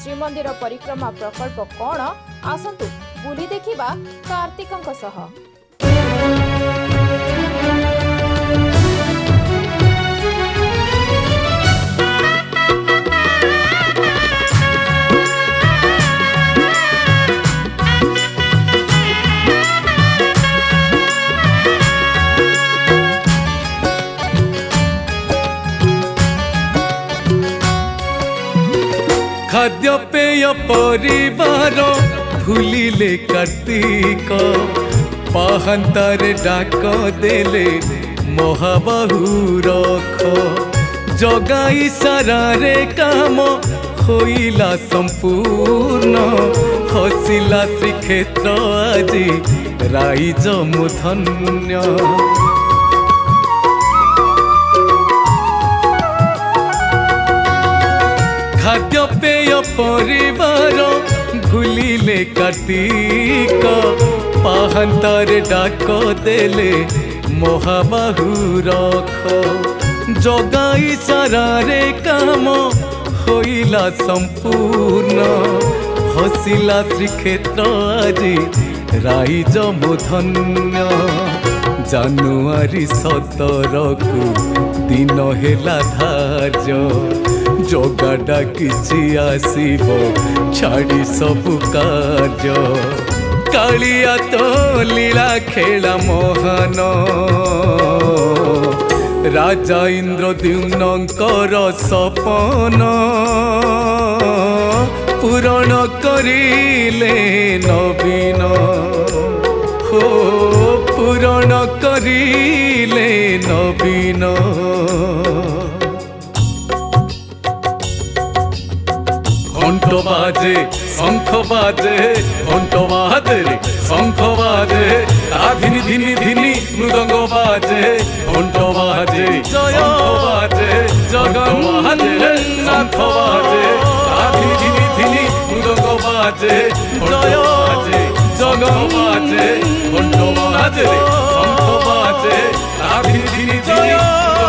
श्रीमंदिर परिक्रमा प्रकल्प कौन आसतु बुली देखिबा कार्तिकଙ୍କ सह। खाद्य पेय परिवार भूलिले कार्तिक पाहंतारे डाक देले महाबाहु रख जगाई सारारे काम होइला संपूर्ण हसिला श्रीक्षेत्र आजी राइज मुधन्य। खाद्य पेय परिवार भूलिले कार्तिक पाहंतारे डाक देले महाबाहु रख जगाई सारारे काम होइला संपूर्ण हसिला श्रीक्षेत्र आजी राइज मुधन्य। जानुआरी 17 को दिन हेला धार्य जगाडा किछि आसीब छाड़ी सबु कार्य कालिया तो लीला खेला मोहन राजा इंद्रद्युम्नकर सपन पूरण करिले नवीन हो पूरण करिले नवीन। घंट बाजे शंख बाजे घंट बाजे शंख बाजे धिनी धिनी धिनी मृदंग बाजे घंट बाजे शंख बाजे जगन बाजे शंख बाजे धिनी धिनी धिनी मृदंग बाजे घंट बाजे जगन बाजे घंट बाजे शंख बाजे धिनी धिनी धिनी